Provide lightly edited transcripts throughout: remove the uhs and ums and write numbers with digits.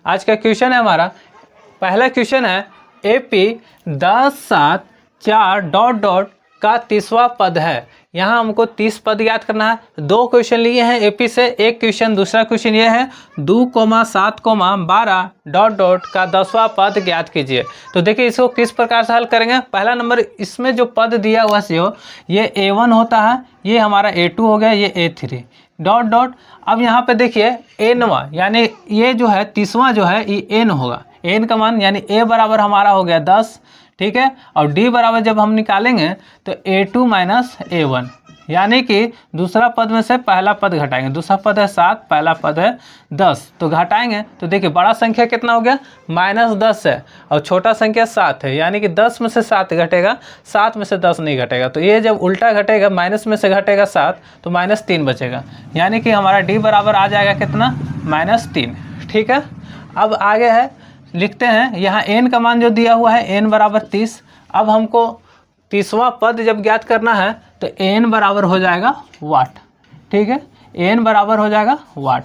आज का क्वेश्चन है हमारा, पहला क्वेश्चन है AP 10 7 4 डॉट डॉट का 30वां पद है। यहाँ हमको 30 पद याद करना है। 2 क्वेश्चन लिए हैं AP से, एक क्वेश्चन, दूसरा क्वेश्चन ये है 2, 7, 12 डॉट डॉट का 10वां पद ज्ञात कीजिए। तो देखिए इसको किस प्रकार से हल करेंगे। पहला नंबर, इसमें जो पद दिया हुआ जो ये A1 होता है, ये हमारा A2 हो गया, ये A3 डॉट डॉट। अब यहाँ पे देखिए Nवां, यानी ये जो है 30वां जो है ये N होगा। N का मान यानी A बराबर हमारा हो गया 10, ठीक है। और D बराबर जब हम निकालेंगे तो A2 माइनस A1, यानी कि दूसरा पद में से पहला पद घटाएंगे। दूसरा पद है 7, पहला पद है 10, तो घटाएंगे तो देखिए बड़ा संख्या कितना हो गया, -10 है, और छोटा संख्या 7 है, यानी कि 10 में से 7 घटेगा, 7 में से 10 नहीं घटेगा। तो ये जब उल्टा घटेगा, माइनस में से घटेगा 7 तो -3 बचेगा, यानी कि हमारा D बराबर आ जाएगा कितना, -3, ठीक है। अब आगे है, लिखते हैं यहाँ N का मान जो दिया हुआ है N बराबर 30। अब हमको 30वां पद जब ज्ञात करना है तो N बराबर हो जाएगा वाट, ठीक है। N बराबर हो जाएगा वाट,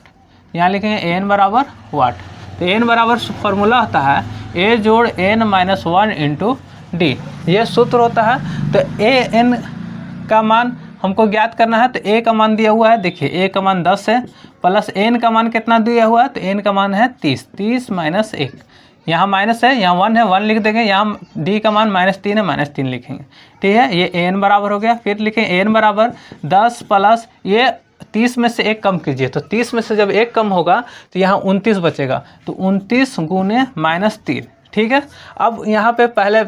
यहाँ लिखेंगे N बराबर वाट। तो N बराबर फॉर्मूला होता है A जोड़ N माइनस 1 इंटू D, ये सूत्र होता है। तो N का मान हमको ज्ञात करना है। तो A का मान दिया हुआ है, देखिए A का मान 10 है, प्लस N का मान कितना दिया हुआ है, तो N का मान है 30, 30 माइनस 1, यहाँ माइनस है, यहाँ 1 है, 1 लिख देंगे। यहाँ D का मान -3 है, -3 लिखेंगे, ठीक है। ये N बराबर हो गया। फिर लिखें N बराबर 10 प्लस ये 30 में से 1 कम कीजिए, तो 30 में से जब 1 कम होगा तो यहाँ 29 बचेगा, तो 29 गुने -3, ठीक है। अब यहाँ पे पहले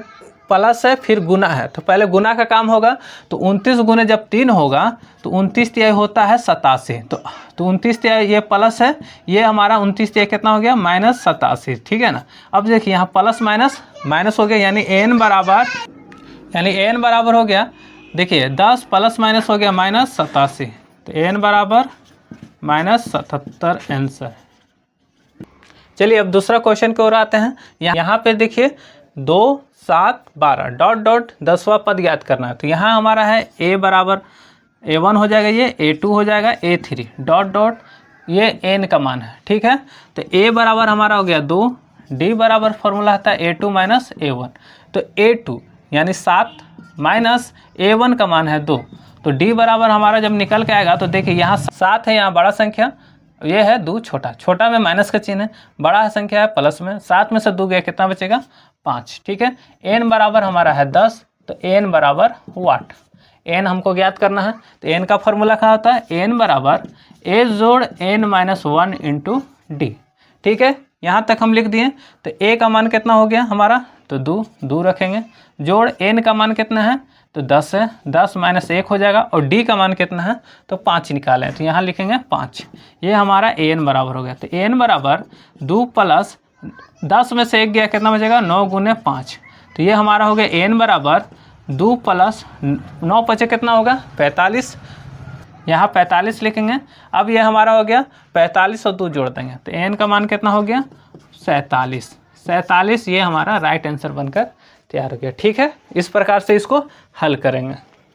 प्लस है, फिर गुना है, तो पहले गुना का काम होगा। तो 29 गुने जब 3 होगा तो 29 तिहाई होता है 87, तो 29 तिहाई ये प्लस है, ये हमारा 29 तिहाई कितना हो गया, -87, ठीक है ना। अब देखिए यहाँ प्लस माइनस माइनस हो गया, यानी N बराबर हो गया, देखिए 10 प्लस माइनस हो गया -87, तो N बराबर -77 आंसर। चलिए अब दूसरा क्वेश्चन की ओर आते हैं। यहाँ पे देखिए 2, 7, 12 डॉट डॉट 10वां पद ज्ञात करना है। तो यहाँ हमारा है A बराबर A1 हो जाएगा, ये A2 हो जाएगा, A3 डॉट डॉट, ये N का मान है, ठीक है। तो A बराबर हमारा हो गया 2, D बराबर फॉर्मूला आता है A2 माइनस A1। तो A2 यानी 7 माइनस A1 का मान है 2, तो D बराबर हमारा जब निकल के आएगा तो देखिए यहाँ 7 है, यहाँ बड़ा संख्या, ये है 2 छोटा, छोटा में माइनस का चिन्ह है, बड़ा संख्या है प्लस में, 7 में से 2 गया, कितना बचेगा, 5, ठीक है। N बराबर हमारा है 10, तो N बराबर वाट, N हमको ज्ञात करना है। तो N का फॉर्मूला क्या होता है, N बराबर A जोड़ N माइनस 1 इंटू D, ठीक है। यहाँ तक हम लिख दिए। तो A का मान कितना हो गया हमारा, तो 2 रखेंगे, जोड़ N का मान कितना है, तो 10 है, 10 माइनस 1 हो जाएगा, और D का मान कितना है, तो 5 निकालें, तो यहाँ लिखेंगे 5, ये हमारा N बराबर हो गया। तो N बराबर 2 प्लस 10 में से 1 गया, कितना बचेगा, 9 गुने 5, तो ये हमारा हो गया N बराबर 2 प्लस 9 बचे कितना होगा, 45, यहाँ 45 लिखेंगे। अब ये हमारा हो गया 45 और 2 जोड़ देंगे, तो N का मान कितना हो गया, 47, ये हमारा राइट आंसर बनकर तैयार हो गया, ठीक है। इस प्रकार से इसको हल करेंगे।